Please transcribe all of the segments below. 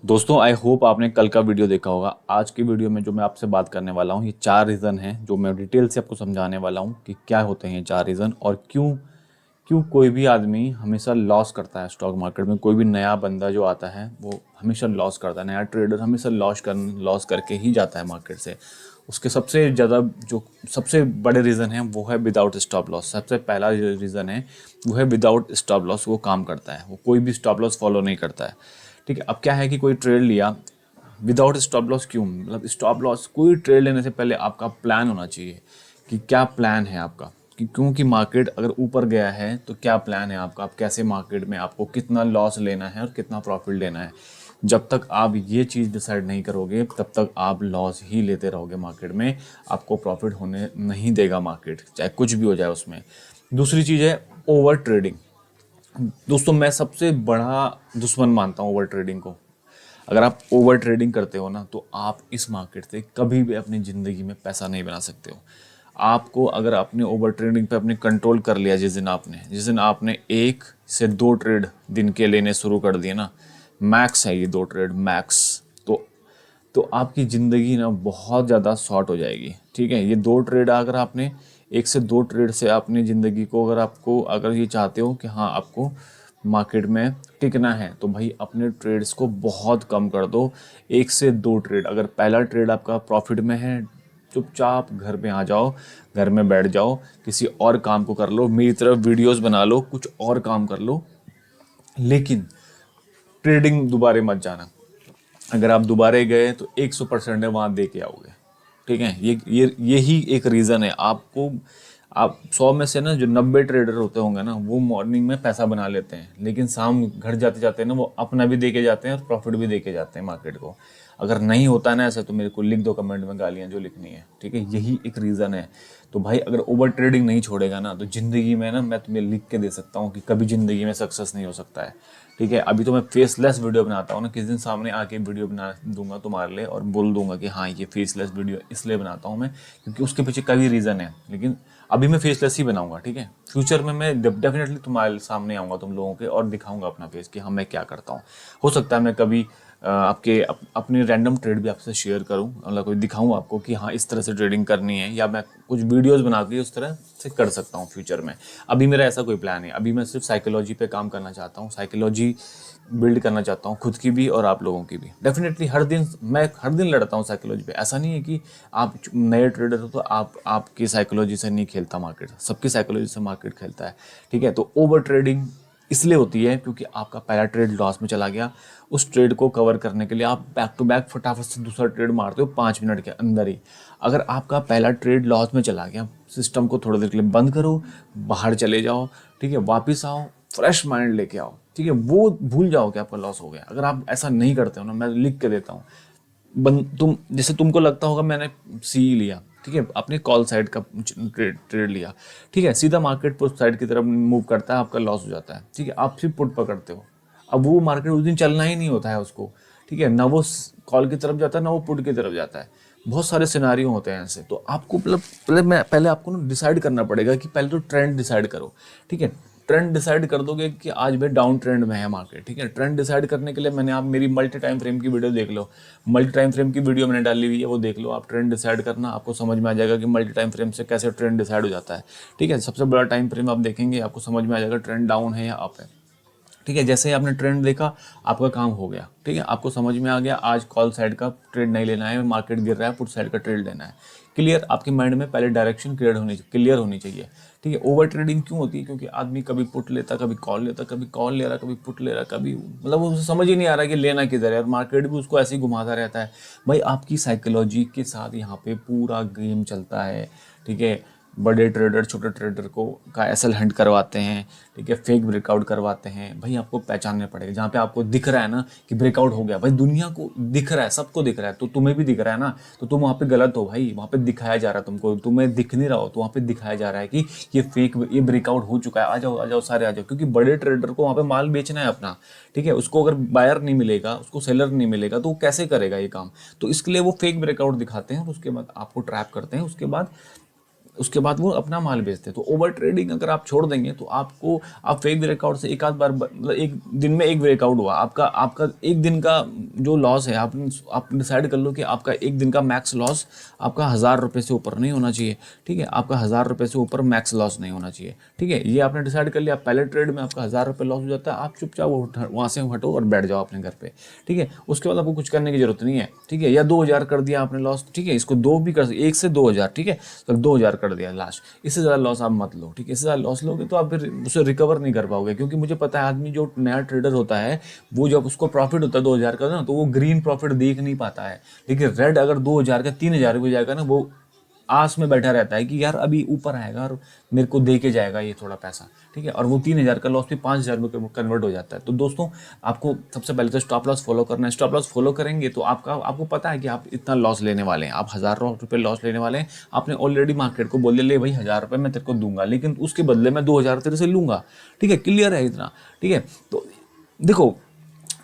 दोस्तों I hope आपने कल का वीडियो देखा होगा। आज की वीडियो में जो मैं आपसे बात करने वाला हूँ, ये 4 रीज़न हैं जो मैं डिटेल से आपको समझाने वाला हूँ कि क्या होते हैं ये 4 रीज़न और क्यों क्यों कोई भी आदमी हमेशा लॉस करता है स्टॉक मार्केट में। कोई भी नया बंदा जो आता है वो हमेशा लॉस करता है, नया ट्रेडर हमेशा लॉस करके ही जाता है मार्केट से। उसके सबसे ज़्यादा जो सबसे बड़े रीज़न है वो है विदाउट स्टॉप लॉस। सबसे पहला रीज़न है वो है विदाउट स्टॉप लॉस। वो काम करता है, वो कोई भी स्टॉप लॉस फॉलो नहीं करता है। ठीक है, अब क्या है कि कोई ट्रेड लिया विदाउट स्टॉप लॉस। क्यों? मतलब स्टॉप लॉस, कोई ट्रेड लेने से पहले आपका प्लान होना चाहिए कि क्या प्लान है आपका, कि क्योंकि मार्केट अगर ऊपर गया है तो क्या प्लान है आपका, आप कैसे मार्केट में आपको कितना लॉस लेना है और कितना प्रॉफिट लेना है। जब तक आप ये चीज़ डिसाइड नहीं करोगे तब तक आप लॉस ही लेते रहोगे मार्केट में, आपको प्रॉफिट होने नहीं देगा मार्केट, चाहे कुछ भी हो जाए उसमें। दूसरी चीज़ है ओवर ट्रेडिंग। दोस्तों मैं सबसे बड़ा दुश्मन मानता हूँ ओवर ट्रेडिंग को। अगर आप ओवर ट्रेडिंग करते हो ना तो आप इस मार्केट से कभी भी अपनी ज़िंदगी में पैसा नहीं बना सकते हो। आपको अगर आपने ओवर ट्रेडिंग पे अपने कंट्रोल कर लिया, जिस दिन आपने 1 से 2 ट्रेड दिन के लेने शुरू कर दिए ना, मैक्स है ये 2 ट्रेड मैक्स, तो आपकी ज़िंदगी ना बहुत ज़्यादा शॉर्ट हो जाएगी। ठीक है, ये 2 ट्रेड अगर आपने 1 से 2 ट्रेड से अपनी ज़िंदगी को, अगर ये चाहते हो कि हाँ आपको मार्केट में टिकना है तो भाई अपने ट्रेड्स को बहुत कम कर दो। 1 से 2 ट्रेड, अगर पहला ट्रेड आपका प्रॉफिट में है, चुपचाप घर में आ जाओ, घर में बैठ जाओ, किसी और काम को कर लो, मेरी तरफ वीडियोस बना लो, कुछ और काम कर लो, लेकिन ट्रेडिंग दोबारा मत जाना। अगर आप दोबारा गए तो 100% है वहाँ दे के आओगे। ठीक है, यही एक रीज़न है आपको। आप 100 में से ना जो 90 ट्रेडर होते होंगे ना, वो मॉर्निंग में पैसा बना लेते हैं, लेकिन शाम घर जाते जाते ना वो अपना भी दे के जाते हैं और प्रॉफिट भी दे के जाते हैं मार्केट को। अगर नहीं होता ना ऐसा तो मेरे को लिख दो कमेंट में गालियाँ जो लिखनी है। ठीक है, यही एक रीज़न है। तो भाई अगर ओवर ट्रेडिंग नहीं छोड़ेगा ना तो ज़िंदगी में ना, मैं तुम्हें लिख के दे सकता हूँ कि कभी ज़िंदगी में सक्सेस नहीं हो सकता है। ठीक है, अभी तो मैं फेसलेस वीडियो बनाता हूँ ना, किस दिन सामने आके वीडियो बना दूंगा तुम्हारे लिए और बोल दूंगा कि हाँ ये फेसलेस वीडियो इसलिए बनाता हूँ मैं क्योंकि उसके पीछे कई रीज़न है। लेकिन अभी मैं फेसलेस ही बनाऊंगा। ठीक है, फ्यूचर में मैं डेफिनेटली तुम्हारे सामने आऊँगा तुम लोगों के और दिखाऊंगा अपना फेस कि हाँ मैं क्या करता हूँ। हो सकता है मैं कभी अपनी रैंडम ट्रेड भी आपसे शेयर करूं, मतलब कोई दिखाऊं आपको कि हाँ इस तरह से ट्रेडिंग करनी है, या मैं कुछ वीडियोस बना के उस तरह से कर सकता हूं फ्यूचर में। अभी मेरा ऐसा कोई प्लान है, अभी मैं सिर्फ साइकोलॉजी पे काम करना चाहता हूं, साइकोलॉजी बिल्ड करना चाहता हूं, खुद की भी और आप लोगों की भी। डेफिनेटली मैं हर दिन लड़ता हूं साइकोलॉजी पे। ऐसा नहीं है कि आप नए ट्रेडर हो तो आपकी साइकोलॉजी से नहीं खेलता मार्केट, सबकी साइकोलॉजी से मार्केट खेलता है। ठीक है, तो ओवर ट्रेडिंग इसलिए होती है क्योंकि आपका पहला ट्रेड लॉस में चला गया, उस ट्रेड को कवर करने के लिए आप बैक टू बैक फटाफट से दूसरा ट्रेड मारते हो 5 मिनट के अंदर ही। अगर आपका पहला ट्रेड लॉस में चला गया, सिस्टम को थोड़ी देर के लिए बंद करो, बाहर चले जाओ, ठीक है, वापस आओ, फ्रेश माइंड लेके आओ। ठीक है, वो भूल जाओ कि आपका लॉस हो गया। अगर आप ऐसा नहीं करते हो ना, मैं लिख के देता हूँ, तुम जैसे तुमको लगता होगा मैंने सी लिया, ठीक है, आपने कॉल साइड का ट्रेड लिया, ठीक है, सीधा मार्केट पुट साइड की तरफ मूव करता है, आपका लॉस हो जाता है। ठीक है, आप फिर पुट पकड़ते हो, अब वो मार्केट उस दिन चलना ही नहीं होता है उसको। ठीक है, ना वो कॉल की तरफ जाता है ना वो पुट की तरफ जाता है। बहुत सारे सिनारियो होते हैं ऐसे। तो आपको मतलब पहले आपको ना डिसाइड करना पड़ेगा कि पहले तो ट्रेंड डिसाइड करो। ठीक है, ट्रेंड डिसाइड कर दोगे कि आज भाई डाउन ट्रेंड में है मार्केट। ठीक है, ट्रेंड डिसाइड करने के लिए मैंने, आप मेरी मल्टी टाइम फ्रेम की वीडियो देख लो, मल्टी टाइम फ्रेम की वीडियो मैंने डाली हुई है, वो देख लो। आप ट्रेंड डिसाइड करना, आपको समझ में आ जाएगा कि मल्टी टाइम फ्रेम से कैसे ट्रेंड डिसाइड हो जाता है। ठीक है, सबसे बड़ा टाइम फ्रेम आप देखेंगे, आपको समझ में आ जाएगा ट्रेंड डाउन है या अप है। ठीक है, जैसे ही आपने ट्रेंड देखा आपका काम हो गया। ठीक है, आपको समझ में आ गया आज कॉल साइड का ट्रेड नहीं लेना है, मार्केट गिर रहा है, पुट साइड का ट्रेड लेना है। क्लियर, आपके माइंड में पहले डायरेक्शन क्लियर होनी चाहिए। ठीक है, ओवर ट्रेडिंग क्यों होती है? क्योंकि आदमी कभी पुट लेता, कभी कॉल लेता, कभी कॉल ले रहा, कभी पुट ले रहा, कभी मतलब उसे समझ ही नहीं आ रहा कि लेना किधर है, और मार्केट भी उसको ऐसे ही घुमाता रहता है। भाई आपकी साइकोलॉजी के साथ यहाँ पे पूरा गेम चलता है। ठीक है, बड़े ट्रेडर छोटे ट्रेडर को का एसल हंट करवाते हैं। ठीक है, फेक ब्रेकआउट करवाते हैं। भाई आपको पहचानने पड़ेगा, जहाँ पे आपको दिख रहा है ना कि ब्रेकआउट हो गया, भाई दुनिया को दिख रहा है, सबको दिख रहा है, तो तुम्हें भी दिख रहा है ना, तो तुम वहाँ पे गलत हो भाई। वहाँ पे दिखाया जा रहा है तुमको, तुम्हें दिख नहीं रहा हो तो वहाँ पे दिखाया जा रहा है कि ये ब्रेकआउट हो चुका है, आ जाओ सारे आ जाओ। क्योंकि बड़े ट्रेडर को वहाँ पे माल बेचना है अपना। ठीक है, उसको अगर बायर नहीं मिलेगा, उसको सेलर नहीं मिलेगा तो वो कैसे करेगा ये काम? तो इसके लिए वो फेक ब्रेकआउट दिखाते हैं और उसके बाद आपको ट्रैप करते हैं। उसके बाद उसके बाद वो अपना माल बेचते हैं। तो ओवर ट्रेडिंग अगर आप छोड़ देंगे तो आपको, आप फेक ब्रेकआउट से एक आध बार, मतलब एक दिन में एक ब्रेकआउट हुआ, आपका आपका एक दिन का जो लॉस है, आप डिसाइड कर लो कि आपका एक दिन का मैक्स लॉस आपका 1000 रुपये से ऊपर नहीं होना चाहिए, ठीक है। आपका 1000 रुपये से ऊपर मैक्स लॉस नहीं होना चाहिए, ठीक है। ये आपने डिसाइड कर लिया, पहले ट्रेड में आपका 1000 रुपये लॉस हो जाता है, आप चुपचाप वहाँ से हटो और बैठ जाओ अपने घर पे, ठीक है। उसके बाद आपको कुछ करने की जरूरत नहीं है, ठीक है। या 2000 कर दिया आपने लॉस, ठीक है, इसको दो भी कर, 1 से 2000, ठीक है, तो 2000 कर दिया लास्ट, इससे ज़्यादा लॉस आप मत लो, ठीक है। इससे ज़्यादा लॉस लोगे तो आप फिर उसे रिकवर नहीं कर पाओगे, क्योंकि मुझे पता है आदमी जो नया ट्रेडर होता है वो जब उसको प्रॉफिट होता है 2000 का ना, तो वो ग्रीन प्रॉफिट देख नहीं पाता है, लेकिन रेड अगर 2000 का 3000 हो जाएगा ना, वो आस में बैठा रहता है कि यार अभी ऊपर आएगा और मेरे को दे के जाएगा ये थोड़ा पैसा, ठीक है। और वो 3000 का लॉस भी 5000 में कन्वर्ट हो जाता है। तो दोस्तों, आपको सबसे पहले तो स्टॉप लॉस फॉलो करना है। स्टॉप लॉस फॉलो करेंगे तो आपको पता है कि आप इतना लॉस लेने वाले हैं, आप 1000 रुपये लॉस लेने वाले हैं। आपने ऑलरेडी मार्केट को बोल दिया, ले भाई 1000 रुपये मैं तेरे को दूंगा, लेकिन उसके बदले मैं 2000 तेरे से लूंगा, ठीक है। क्लियर है इतना, ठीक है। तो देखो,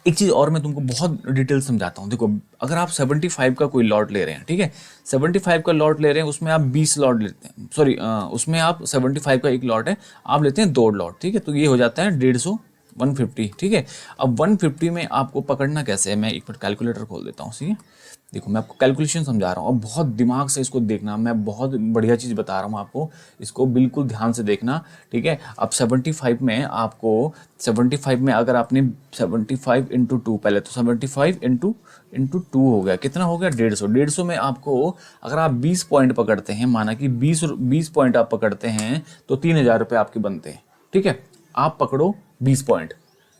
एक चीज़ और मैं तुमको बहुत डिटेल समझाता हूँ। देखो, अगर आप 75 का कोई लॉट ले रहे हैं, ठीक है, 75 का लॉट ले रहे हैं, उसमें आप 20 लॉट लेते हैं, सॉरी, उसमें आप 75 का एक लॉट है, आप लेते हैं 2 लॉट, ठीक है, तो ये हो जाता है 150, 150, ठीक है। अब 150 में आपको पकड़ना कैसे है, मैं एक बार कैलकुलेटर खोल देता हूँ, ठीक है। देखो, मैं आपको कैलकुलेशन समझा रहा हूँ, अब बहुत दिमाग से इसको देखना, मैं बहुत बढ़िया चीज़ बता रहा हूँ आपको, इसको बिल्कुल ध्यान से देखना, ठीक है। अब 75 में आपको, 75 में अगर आपने 75 इंटू 2, पहले तो 75 इंटू 2 हो गया, कितना हो गया, 150। 150 में आपको, अगर आप 20 पॉइंट पकड़ते हैं, माना कि 20 पॉइंट आप पकड़ते हैं, तो 3000 रुपये आपके बनते हैं, ठीक है। आप पकड़ो 20 पॉइंट,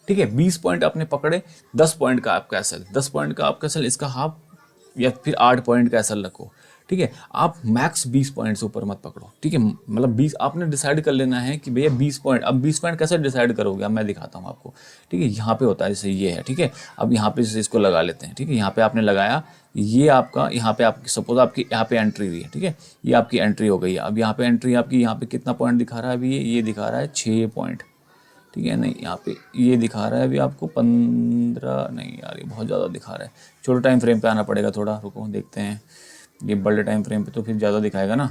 ठीक है, 20 पॉइंट आपने पकड़े, 10 पॉइंट का आपका एसएल, 10 पॉइंट का आपका एसएल, इसका हाफ या फिर 8 पॉइंट का एसएल रखो, ठीक है। आप मैक्स 20 पॉइंट से ऊपर मत पकड़ो, ठीक है। मतलब 20 आपने डिसाइड कर लेना है कि भैया 20 पॉइंट। अब 20 पॉइंट कैसे डिसाइड करोगे, अब मैं दिखाता हूँ आपको, ठीक है। यहाँ पे होता है, जैसे ये है, ठीक है। अब यहाँ पे इसको लगा लेते हैं, ठीक है। यहाँ पे आपने लगाया, ये आपका, यहाँ पे आपकी सपोज आपकी यहाँ पे एंट्री हुई है, ठीक है, ये आपकी एंट्री हो गई है। अब यहाँ पे एंट्री आपकी, यहाँ पे कितना पॉइंट दिखा रहा है अभी, ये दिखा रहा है 6 पॉइंट, ठीक है। नहीं, यहाँ पे ये दिखा रहा है अभी आपको 15, नहीं यार ये बहुत ज़्यादा दिखा रहा है, छोटे टाइम फ्रेम पे आना पड़ेगा थोड़ा, रुको देखते हैं। ये बड़े टाइम फ्रेम पे तो फिर ज़्यादा दिखाएगा ना,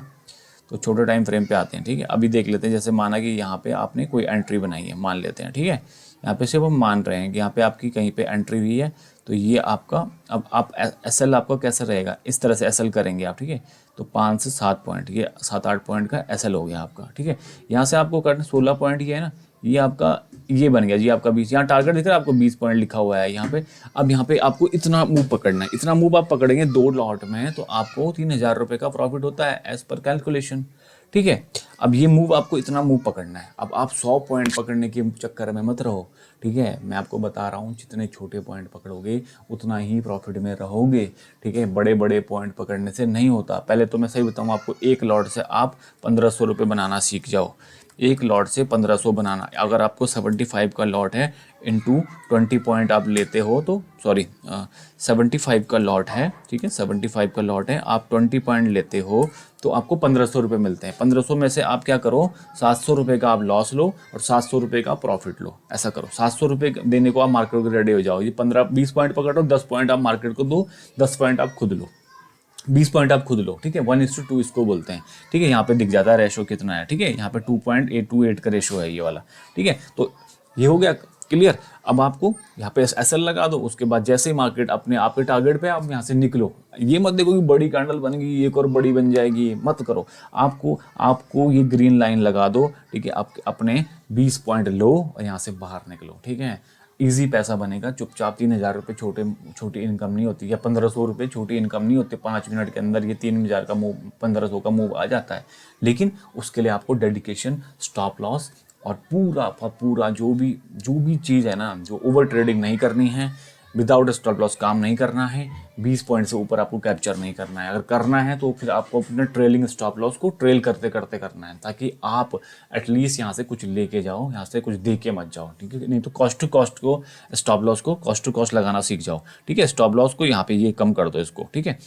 तो छोटे टाइम फ्रेम पे आते हैं, ठीक है। अभी देख लेते हैं, जैसे माना कि यहाँ पे आपने कोई एंट्री बनाई है, मान लेते हैं, ठीक है। यहाँ पे सिर्फ हम मान रहे हैं कि यहाँ पे आपकी कहीं पे एंट्री हुई है, तो ये आपका, अब आप एसएल आपका कैसा रहेगा, इस तरह से एसएल करेंगे आप, ठीक है। तो 5 से 7 पॉइंट, ये 7-8 पॉइंट का एसएल हो गया आपका, ठीक है। यहाँ से आपको करना 16 पॉइंट, ये है ना, ये आपका, ये बन गया जी आपका 20। यहाँ टारगेट दिख रहा है आपको, 20 पॉइंट लिखा हुआ है यहाँ पे। अब यहाँ पे आपको इतना मूव पकड़ना है, इतना मूव आप पकड़ेंगे 2 लॉट में, तो आपको 3000 रुपये का प्रॉफिट होता है एज पर कैलकुलेशन, ठीक है। अब ये मूव, आपको इतना मूव पकड़ना है। अब आप 100 पॉइंट पकड़ने के चक्कर में मत रहो, ठीक है। मैं आपको बता रहा हूँ, जितने छोटे पॉइंट पकड़ोगे उतना ही प्रॉफिट में रहोगे, ठीक है। बड़े बड़े पॉइंट पकड़ने से नहीं होता। पहले तो मैं सही बताऊँ आपको, एक लॉट से आप 1500 रुपये बनाना सीख जाओ, एक लॉट से 1500 बनाना। अगर आपको 75 का लॉट है, इंटू 20 पॉइंट आप लेते हो, तो सॉरी 75 का लॉट है, ठीक है, 75 का लॉट है, आप 20 पॉइंट लेते हो तो आपको 1500 रुपये मिलते हैं। 1500 में से आप क्या करो, 700 रुपये का आप लॉस लो और 700 रुपये का प्रॉफिट लो, ऐसा करो। 700 रुपये देने को आप मार्केट को रेडी हो जाओ। ये 15-20 पॉइंट पकड़ो, 10 पॉइंट आप मार्केट को दो, 10 पॉइंट आप खुद लो, 20 पॉइंट आप खुद लो, ठीक है। 1:2 इसको बोलते हैं, ठीक है। यहाँ पे दिख जाता है रेशो कितना है, ठीक है। यहाँ पे 2.828 का रेशो है ये वाला, ठीक है। तो ये हो गया क्लियर। अब आपको यहाँ पे एसएल लगा दो, उसके बाद जैसे ही मार्केट अपने आप के टारगेट पे, आप यहाँ से निकलो। ये मत देखो कि बड़ी कैंडल बनेगी, एक और बड़ी बन जाएगी, मत करो। आपको ये ग्रीन लाइन लगा दो, ठीक है। आप अपने 20 पॉइंट लो और यहाँ से बाहर निकलो, ठीक है। ईजी पैसा बनेगा चुपचाप। 3000 रुपये छोटी इनकम नहीं होती, या 1500 रुपये छोटी इनकम नहीं होती। 5 मिनट के अंदर ये 3000 का मूव, 1500 का मूव आ जाता है। लेकिन उसके लिए आपको डेडिकेशन, स्टॉप लॉस और पूरा जो भी चीज़ है ना, जो ओवर ट्रेडिंग नहीं करनी है, विदाउट स्टॉप लॉस काम नहीं करना है, 20 पॉइंट से ऊपर आपको कैप्चर नहीं करना है। अगर करना है तो फिर आपको अपने ट्रेलिंग स्टॉप लॉस को ट्रेल करते करते करना है, ताकि आप एटलीस्ट यहाँ से कुछ लेके जाओ, यहाँ से कुछ दे के मत जाओ, ठीक है। नहीं तो कॉस्ट टू कॉस्ट को, स्टॉप लॉस को कॉस्ट टू कॉस्ट लगाना सीख जाओ, ठीक है। स्टॉप लॉस को यहाँ पे ये कम कर दो इसको, ठीक है।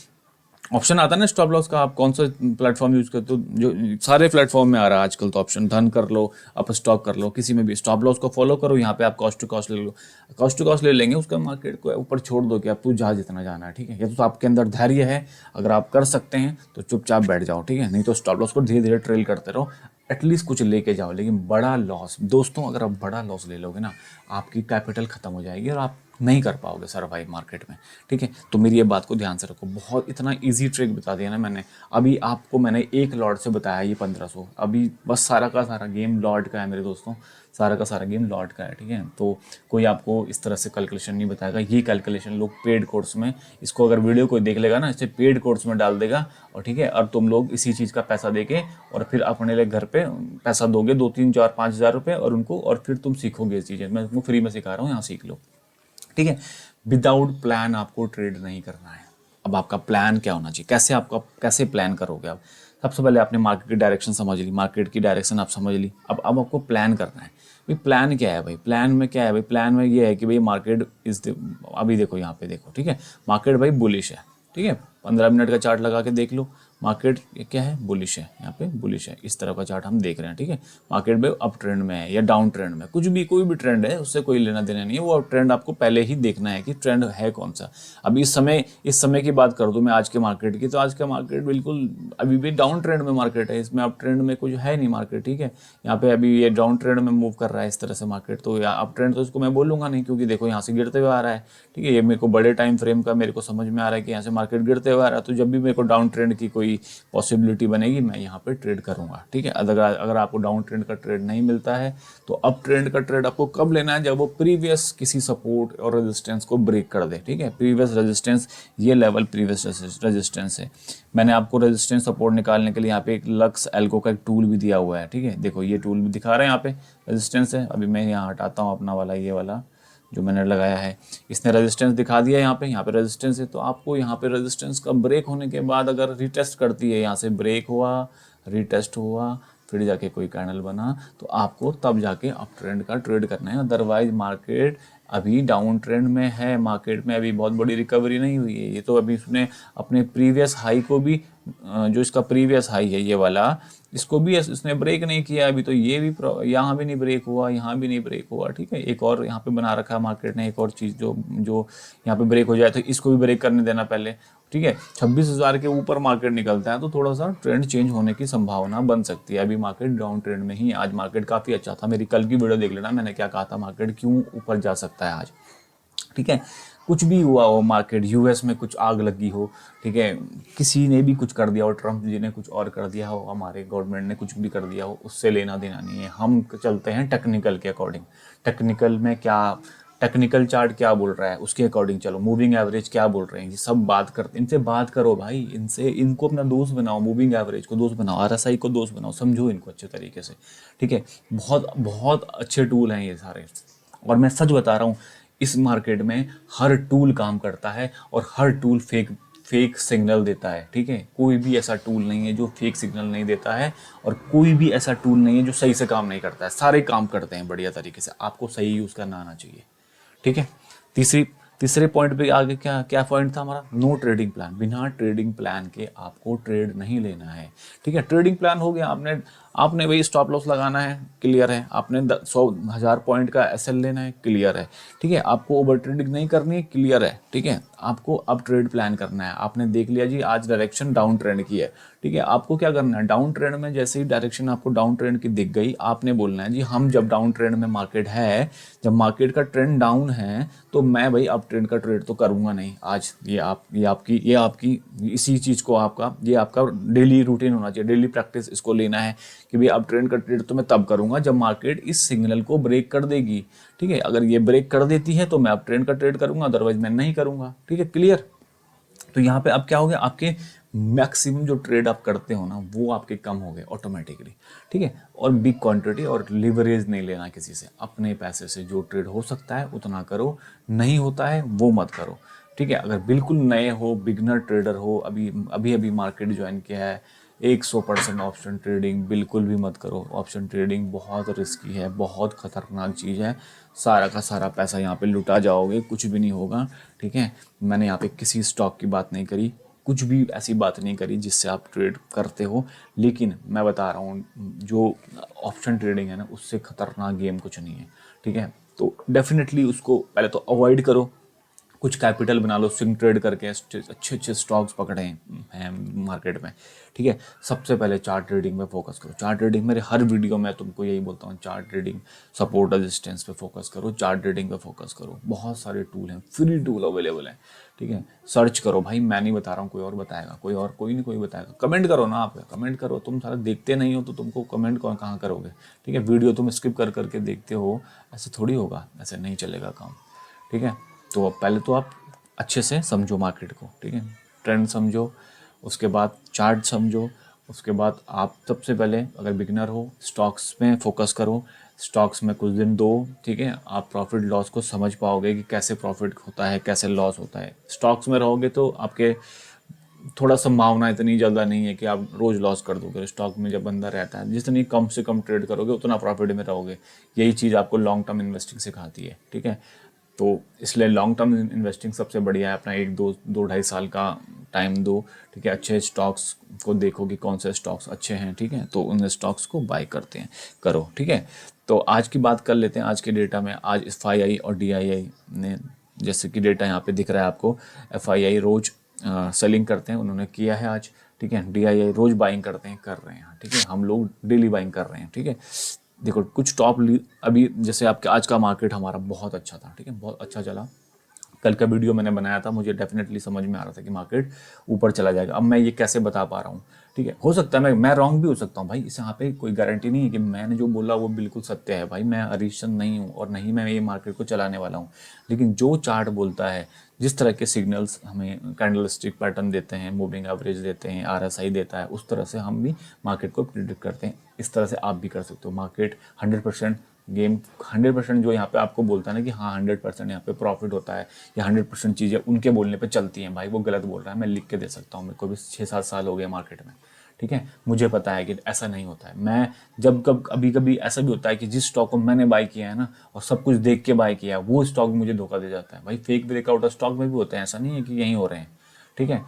ऑप्शन आता है ना स्टॉप लॉस का, आप कौन सा प्लेटफॉर्म यूज करते हो, जो सारे प्लेटफॉर्म में आ रहा है आजकल तो ऑप्शन, धन कर लो, अप स्टॉक कर लो, किसी में भी स्टॉप लॉस को फॉलो करो, यहाँ पे आप कॉस्ट टू कॉस्ट ले लो, कॉस्ट टू कॉस्ट ले लेंगे, उसका मार्केट को ऊपर छोड़ दो कि आप तू जा जितना जाना है, ठीक है। या तो आपके अंदर धैर्य है, अगर आप कर सकते हैं तो चुपचाप बैठ जाओ, ठीक है, नहीं तो स्टॉप लॉस को धीरे धीरे ट्रेल करते रहो, एटलीस्ट कुछ लेके जाओ। लेकिन बड़ा लॉस दोस्तों, अगर आप बड़ा लॉस ले लोगे ना, आपकी कैपिटल खत्म हो जाएगी और आप नहीं कर पाओगे सर्वाइव मार्केट में, ठीक है। तो मेरी ये बात को ध्यान से रखो, बहुत इतना इजी ट्रिक बता दिया ना मैंने, अभी आपको मैंने एक लॉट से बताया ये 1500, अभी बस सारा का सारा गेम लॉट का है मेरे दोस्तों, सारा का सारा गेम लॉट का है, ठीक है। तो कोई आपको इस तरह से कैलकुलेशन नहीं बताएगा, ये कैलकुलेशन लोग पेड कोर्स में, इसको अगर वीडियो कोई देख लेगा ना, इसे पेड कोर्स में डाल देगा, और ठीक है, और तुम लोग इसी चीज़ का पैसा देके और फिर अपने लिए घर पे पैसा दोगे 2 3 4 5 हज़ार रुपये, और उनको, और फिर तुम सीखोगे इस चीज़ें, मैं तुमको फ्री में सिखा रहा हूँ, यहाँ सीख लो, ठीक है। विदाउट प्लान आपको ट्रेड नहीं करना है। अब आपका प्लान क्या होना चाहिए, कैसे प्लान करोगे आप? सबसे पहले आपने मार्केट की डायरेक्शन समझ ली, मार्केट की डायरेक्शन आप समझ ली, अब आपको प्लान करना है। भाई प्लान क्या है, भाई प्लान में क्या है, भाई प्लान में ये है कि भाई मार्केट अभी देखो यहाँ पे देखो, ठीक है, मार्केट भाई बुलिश है, ठीक है, 15 मिनट का चार्ट लगा के देख लो, मार्केट क्या है, बुलिश है, यहाँ पे बुलिश है, इस तरह का चार्ट हम देख रहे हैं, ठीक है। मार्केट में अप ट्रेंड में है या डाउन ट्रेंड में, कुछ भी कोई भी ट्रेंड है उससे कोई लेना देना नहीं है, वो ट्रेंड आपको पहले ही देखना है कि ट्रेंड है कौन सा। अब इस समय की बात कर दूं मैं आज के मार्केट की, तो आज का मार्केट बिल्कुल अभी भी डाउन ट्रेंड में मार्केट है, इसमें अप ट्रेंड में कुछ है नहीं मार्केट, ठीक है। यहाँ पे अभी ये डाउन ट्रेंड में मूव कर रहा है इस तरह से मार्केट, तो या अप ट्रेंड तो इसको मैं बोलूँगा नहीं, क्योंकि देखो यहाँ से गिरते हुए आ रहा है, ठीक है, ये मेरे को बड़े टाइम फ्रेम का मेरे को समझ में आ रहा है कि यहाँ से मार्केट गिरते हुए आ रहा है, तो जब भी मेरे को डाउन ट्रेंड की कोई पॉसिबिलिटी बनेगी मैं यहाँ पे ट्रेड करूँगा, ठीक है। अगर आपको डाउन ट्रेंड का ट्रेड नहीं मिलता है तो अप ट्रेंड का ट्रेड आपको कब लेना है, जब वो प्रीवियस किसी सपोर्ट और रेजिस्टेंस को ब्रेक कर दे, ठीक है। प्रीवियस रेजिस्टेंस, ये लेवल प्रीवियस रेजिस्टेंस है। मैंने आपको रेजिस्टेंस सपोर्ट निकालने के लिए यहाँ पे एक लक्स एल्गो का एक टूल भी दिया हुआ है, ठीक है, देखो ये टूल भी दिखा रहे हैं यहाँ पे रेजिस्टेंस है। अभी मैं यहाँ हटाता हूँ अपना वाला, ये वाला जो मैंने लगाया है, इसने रेजिस्टेंस दिखा दिया, यहाँ पे रेजिस्टेंस है, तो आपको यहाँ पे रेजिस्टेंस का ब्रेक होने के बाद अगर रिटेस्ट करती है, यहाँ से ब्रेक हुआ, रिटेस्ट हुआ, फिर जाके कोई कैंडल बना, तो आपको तब जाके अप ट्रेंड का ट्रेड करना है। अदरवाइज मार्केट अभी डाउन ट्रेंड में है, मार्केट में अभी बहुत बड़ी रिकवरी नहीं हुई है, ये तो अभी उसने अपने प्रीवियस हाई को भी, जो इसका प्रीवियस हाई है ये वाला, इसको भी इसने ब्रेक नहीं किया अभी, तो ये भी यहाँ भी नहीं ब्रेक हुआ, यहाँ भी नहीं ब्रेक हुआ, ठीक है। एक और यहाँ पे बना रखा है मार्केट ने, एक और चीज़ जो जो यहाँ पे ब्रेक हो जाए तो इसको भी ब्रेक करने देना पहले, ठीक है। 26,000 के ऊपर मार्केट निकलता है तो थोड़ा सा ट्रेंड चेंज होने की संभावना बन सकती है। अभी मार्केट डाउन ट्रेंड में ही, आज मार्केट काफ़ी अच्छा था, मेरी कल की वीडियो देख लेना, मैंने क्या कहा था मार्केट क्यों ऊपर जा सकता है आज, ठीक है। कुछ भी हुआ हो, मार्केट यूएस में कुछ आग लगी हो, ठीक है, किसी ने भी कुछ कर दिया हो, ट्रम्प जी ने कुछ और कर दिया हो, हमारे गवर्नमेंट ने कुछ भी कर दिया हो, उससे लेना देना नहीं है। हम चलते हैं टेक्निकल के अकॉर्डिंग, टेक्निकल में क्या, टेक्निकल चार्ट क्या बोल रहा है उसके अकॉर्डिंग चलो, मूविंग एवरेज क्या बोल रहे हैं, ये सब बात करते, इनसे बात करो भाई, इनको अपना दोस्त बनाओ, मूविंग एवरेज को दोस्त बनाओ, आरएसआई को दोस्त बनाओ, समझो इनको अच्छे तरीके से, ठीक है। बहुत बहुत अच्छे टूल हैं ये सारे, और मैं सच बता रहा हूँ, इस मार्केट में हर टूल काम करता है और हर टूल फेक सिग्नल देता है, ठीक है। कोई भी ऐसा टूल नहीं है जो फेक सिग्नल नहीं देता है, और कोई भी ऐसा टूल नहीं है जो सही से काम नहीं करता है, सारे काम करते हैं बढ़िया तरीके से, आपको सही यूज़ करना आना चाहिए, ठीक है। तीसरे पॉइंट पे आगे क्या क्या पॉइंट था हमारा, नो ट्रेडिंग प्लान, बिना ट्रेडिंग प्लान के आपको ट्रेड नहीं लेना है, ठीक है। ट्रेडिंग प्लान हो गया, आपने भाई स्टॉप लॉस लगाना है, क्लियर है, आपने 100,000 पॉइंट का एसएल लेना है, क्लियर है, ठीक है, आपको ओवर ट्रेडिंग नहीं करनी है, क्लियर है, ठीक है, आपको अब ट्रेड प्लान करना है। आपने देख लिया जी आज डायरेक्शन डाउन ट्रेंड की है, ठीक है, आपको क्या करना है, डाउन ट्रेंड में जैसे ही डायरेक्शन आपको डाउन ट्रेंड की दिख गई, आपने बोलना है जी हम जब डाउन ट्रेंड में मार्केट है, जब मार्केट का ट्रेंड डाउन है, तो मैं भाई अप ट्रेंड का ट्रेड तो करूंगा नहीं आज, ये आपकी इसी चीज़ को ये आपका डेली रूटीन होना चाहिए, डेली प्रैक्टिस इसको लेना है कि भाई अप ट्रेंड का ट्रेड तो मैं तब करूंगा जब मार्केट इस सिग्नल को ब्रेक कर देगी, ठीक है। अगर ये ब्रेक कर देती है तो मैं अप ट्रेंड का ट्रेड करूंगा, अदरवाइज मैं नहीं करूंगा, ठीक है, क्लियर। तो यहाँ पे अब क्या हो गया, आपके मैक्सिमम जो ट्रेड आप करते हो ना वो आपके कम हो गए ऑटोमेटिकली, ठीक है। और बिग क्वांटिटी और लिवरेज नहीं लेना किसी से, अपने पैसे से जो ट्रेड हो सकता है उतना करो, नहीं होता है वो मत करो, ठीक है। अगर बिल्कुल नए हो, बिगनर ट्रेडर हो, अभी मार्केट ज्वाइन किया है, 100% ऑप्शन ट्रेडिंग बिल्कुल भी मत करो। ऑप्शन ट्रेडिंग बहुत रिस्की है, बहुत ख़तरनाक चीज़ है, सारा का सारा पैसा यहाँ पे लुटा जाओगे, कुछ भी नहीं होगा, ठीक है। मैंने यहाँ पे किसी स्टॉक की बात नहीं करी, कुछ भी ऐसी बात नहीं करी जिससे आप ट्रेड करते हो। लेकिन मैं बता रहा हूँ, जो ऑप्शन ट्रेडिंग है ना, उससे खतरनाक गेम कुछ नहीं है, ठीक है। तो डेफिनेटली उसको पहले तो अवॉइड करो, कुछ कैपिटल बना लो, स्विंग ट्रेड करके अच्छे अच्छे स्टॉक्स पकड़े हैं मार्केट में, ठीक है। सबसे पहले चार्ट ट्रेडिंग पे फोकस करो। चार्ट ट्रेडिंग, मेरे हर वीडियो में तुमको यही बोलता हूँ, चार्ट ट्रेडिंग, सपोर्ट रेजिस्टेंस पे फोकस करो, चार्ट ट्रेडिंग पे फोकस करो। बहुत सारे टूल हैं, फ्री टूल अवेलेबल हैं, ठीक है। सर्च करो भाई, मैं नहीं बता रहा हूँ, कोई और बताएगा, कोई नहीं कोई बताएगा। कमेंट करो ना, आप कमेंट करो, तुम सारा देखते नहीं हो तो तुमको कमेंट कहाँ करोगे, ठीक है। वीडियो तुम स्किप कर करके देखते हो, ऐसे थोड़ी होगा, ऐसे नहीं चलेगा काम, ठीक है। तो पहले तो आप अच्छे से समझो मार्केट को, ठीक है, ट्रेंड समझो, उसके बाद चार्ट समझो, उसके बाद आप सबसे पहले अगर बिगिनर हो स्टॉक्स में फोकस करो, स्टॉक्स में कुछ दिन दो, ठीक है। आप प्रॉफिट लॉस को समझ पाओगे कि कैसे प्रॉफिट होता है, कैसे लॉस होता है। स्टॉक्स में रहोगे तो आपके थोड़ा संभावना इतनी ज़्यादा नहीं है कि आप रोज़ लॉस कर दोगे। स्टॉक में जब बंदा रहता है, जितनी कम से कम ट्रेड करोगे उतना प्रॉफिट में रहोगे। यही चीज़ आपको लॉन्ग टर्म इन्वेस्टिंग सिखाती है, ठीक है। तो इसलिए लॉन्ग टर्म इन्वेस्टिंग सबसे बढ़िया है। अपना 1 2 2 2.5 साल का टाइम दो, ठीक है। अच्छे स्टॉक्स को देखो कि कौन से स्टॉक्स अच्छे हैं, ठीक है, तो उन स्टॉक्स को बाय करो, ठीक है। तो आज की बात कर लेते हैं। आज के डेटा में आज FII और DII ने, जैसे कि डेटा यहाँ पे दिख रहा है आपको, FII रोज सेलिंग करते हैं, उन्होंने किया है आज, ठीक है। DII रोज बाइंग करते हैं, कर रहे हैं, ठीक है। हम लोग डेली बाइंग कर रहे हैं, ठीक है। देखो कुछ टॉप, अभी जैसे आपके आज का मार्केट हमारा बहुत अच्छा था, ठीक है, बहुत अच्छा चला। कल का वीडियो मैंने बनाया था, मुझे डेफिनेटली समझ में आ रहा था कि मार्केट ऊपर चला जाएगा। अब मैं ये कैसे बता पा रहा हूँ, ठीक है। हो सकता है मैं रॉन्ग भी हो सकता हूँ भाई, इस यहाँ पे कोई गारंटी नहीं है कि मैंने जो बोला वो बिल्कुल सत्य है। भाई मैं हरीश चंद नहीं हूँ और नहीं मैं ये मार्केट को चलाने वाला हूँ। लेकिन जो चार्ट बोलता है, जिस तरह के सिग्नल्स हमें कैंडल स्टिक पैटर्न देते हैं, मूविंग एवरेज देते हैं, RSI देता है, उस तरह से हम भी मार्केट को प्रिडिक्ट करते हैं। इस तरह से आप भी कर सकते हो। मार्केट 100% गेम, 100% जो यहाँ पे आपको बोलता है ना कि हाँ 100% यहाँ पे प्रॉफिट होता है या 100% चीज़ें उनके बोलने पे चलती हैं, भाई वो गलत बोल रहा है। मैं लिख के दे सकता हूँ, मेरे को भी 6 7 साल हो गए मार्केट में, ठीक है। मुझे पता है कि ऐसा नहीं होता है। मैं जब कभी कभी ऐसा भी होता है कि जिस स्टॉक को मैंने बाय किया है ना और सब कुछ देख के बाय किया है, वो स्टॉक मुझे धोखा दे जाता है। भाई फेक ब्रेकआउट स्टॉक में भी होते हैं, ऐसा नहीं है कि यहीं हो रहे हैं, ठीक है।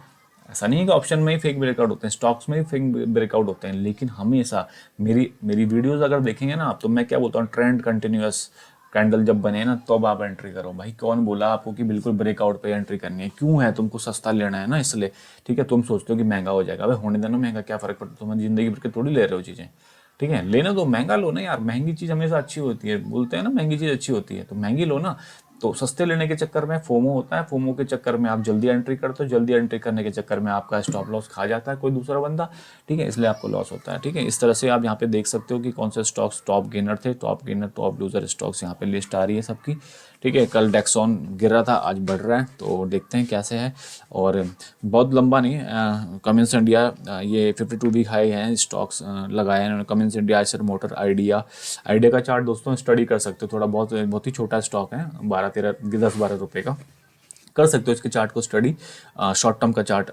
ऐसा नहीं है कि ऑप्शन में ही फेक ब्रेकआउट होते हैं, स्टॉक्स में ही फेक ब्रेकआउट होते हैं। लेकिन हमेशा मेरी मेरी वीडियोस अगर देखेंगे ना आप, तो मैं क्या बोलता हूँ, ट्रेंड कंटिन्यूअस कैंडल जब बने ना तब आप एंट्री करो। भाई कौन बोला आपको कि बिल्कुल ब्रेकआउट पे एंट्री करनी है? क्यों है? तुमको सस्ता लेना है ना, इसलिए, ठीक है। तुम सोचते हो कि महंगा हो जाएगा, अबे होने देना महंगा, क्या फर्क पड़ता है, तुम्हें जिंदगी भर के थोड़ी ले रहे हो चीज़ें, ठीक है। लेना तो महंगा लो ना यार, महंगी चीज़ हमेशा अच्छी होती है, बोलते हैं ना महंगी चीज़ अच्छी होती है, तो महंगी लो ना। तो सस्ते लेने के चक्कर में फोमो होता है, फोमो के चक्कर में आप जल्दी एंट्री करते हो, जल्दी एंट्री करने के चक्कर में आपका स्टॉप लॉस खा जाता है कोई दूसरा बंदा, ठीक है, इसलिए आपको लॉस होता है, ठीक है। इस तरह से आप यहाँ पे देख सकते हो कि कौन से स्टॉक्स टॉप गेनर थे, top gainer top loser stocks यहाँ पे लिस्ट आ रही है सबकी, ठीक है। कल डेक्सॉन गिर रहा था, आज बढ़ रहा है, तो देखते हैं कैसे है। और बहुत लंबा नहीं, कमिंस इंडिया, ये 52 वीक हाई है, स्टॉक्स लगाए हैं इन्होंने। Cummins India, Eicher motor, idea का चार्ट दोस्तों स्टडी कर सकते हो, थोड़ा बहुत ही छोटा स्टॉक है, 12 13 10 12 रुपए का, कर सकते हो इसके चार्ट को स्टडी। शॉर्ट टर्म का चार्ट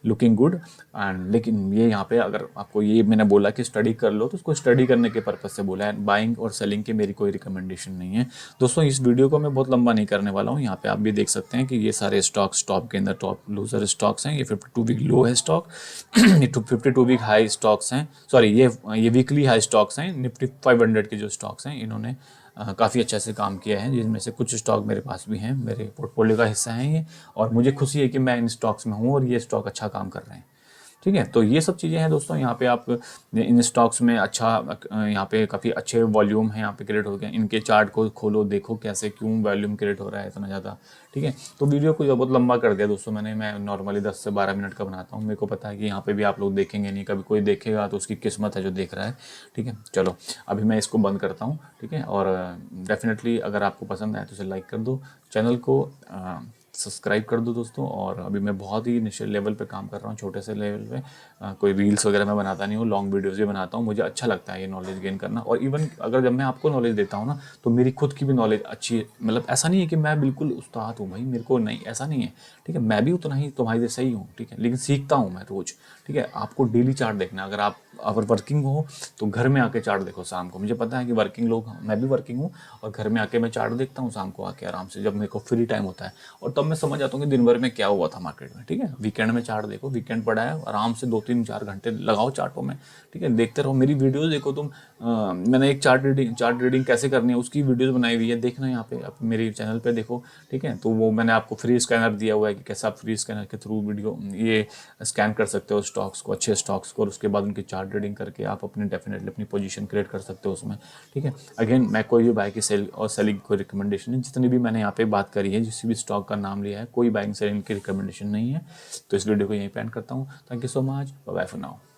लुकिंग गुड एंड, लेकिन ये यहाँ पे अगर आपको ये मैंने बोला कि स्टडी कर लो, तो उसको स्टडी करने के पर्पज से बोला है, बाइंग और सेलिंग की मेरी कोई रिकमेंडेशन नहीं है दोस्तों। इस वीडियो को मैं बहुत लंबा नहीं करने वाला हूँ। यहाँ पे आप भी देख सकते हैं कि ये सारे स्टॉक्स टॉप के अंदर टॉप लूजर स्टॉक्स हैं। ये 52 वीक लो है स्टॉक, ये 52 वीक हाई स्टॉक्स हैं, सॉरी ये वीकली हाई स्टॉक्स हैं। निफ्टी 500 के जो स्टॉक्स हैं, इन्होंने काफ़ी अच्छे से काम किया है, जिनमें से कुछ स्टॉक मेरे पास भी हैं, मेरे पोर्टफोलियो का हिस्सा हैं ये, और मुझे खुशी है कि मैं इन स्टॉक्स में हूँ और ये स्टॉक अच्छा काम कर रहे हैं, ठीक है। तो ये सब चीज़ें हैं दोस्तों। यहाँ पे आप इन स्टॉक्स में अच्छा, यहाँ पे काफ़ी अच्छे वॉल्यूम है यहाँ पे क्रिएट हो गए। इनके चार्ट को खोलो, देखो कैसे क्यों वॉल्यूम क्रिएट हो रहा है इतना ज़्यादा, ठीक है। तो वीडियो को बहुत लंबा कर दिया दोस्तों मैंने, मैं नॉर्मली 10 से 12 मिनट का बनाता हूँ। मेरे को पता है कि यहाँ पे भी आप लोग देखेंगे नहीं, कभी कोई देखेगा तो उसकी किस्मत है जो देख रहा है, ठीक है। चलो अभी मैं इसको बंद करता हूँ, ठीक है। और डेफिनेटली अगर आपको पसंद आए तो इसे लाइक कर दो, चैनल को सब्सक्राइब कर दो दोस्तों। और अभी मैं बहुत ही इनिशियल लेवल पे काम कर रहा हूँ, छोटे से लेवल पे, कोई रील्स वगैरह मैं बनाता नहीं हूँ, लॉन्ग वीडियोस भी बनाता हूँ। मुझे अच्छा लगता है ये नॉलेज गेन करना। और इवन अगर जब मैं आपको नॉलेज देता हूँ ना, तो मेरी खुद की भी नॉलेज अच्छी, मतलब ऐसा नहीं है कि मैं बिल्कुल उस्ताद हूँ भाई, मेरे को नहीं, ऐसा नहीं है, ठीक है। मैं भी उतना ही तुम्हारे जैसा ही हूँ, ठीक है, लेकिन सीखता हूँ मैं रोज़, ठीक है। आपको डेली चार्ट देखना है। अगर आप अगर वर्किंग हो तो घर में आके चार्ट देखो शाम को। मुझे पता है कि वर्किंग लोग, मैं भी वर्किंग हूँ, और घर में आके मैं चार्ट देखता हूँ शाम को आके आराम से, जब मेरे को फ्री टाइम होता है, और तब मैं समझ जाता हूँ कि दिन भर में क्या हुआ था मार्केट में। ठीक है, वीकेंड में चार्ट देखो, वीकेंड पड़ा है, आराम से 2-3-4 घंटे लगाओ चार्टों में। ठीक है, देखते रहो, मेरी वीडियोस देखो तुम। मैंने एक चार्ट रीडिंग कैसे करनी है उसकी वीडियोस बनाई हुई है, देखना यहाँ पे, मेरे चैनल पे देखो। ठीक है, तो वो मैंने आपको फ्री स्कैनर दिया हुआ है कि कैसे आप फ्री स्कैनर के थ्रू वीडियो ये स्कैन कर सकते हो स्टॉक्स को, अच्छे स्टॉक्स को, और उसके बाद उनकी चार्ट रीडिंग करके आप अपनी डेफिनेटली अपनी पोजीशन क्रिएट कर सकते हो उसमें। ठीक है, अगेन मैं कोई भी बाय की सेल और सेलिंग कोई रिकमेंडेशन नहीं, जितनी भी मैंने यहाँ पे बात करी है, जिस भी स्टॉक का नाम लिया है, कोई बाइंग सेलिंग की रिकमेंडेशन नहीं है। तो इस वीडियो को यहीं पे एंड करता हूँ। Thank you so much, bye bye for now.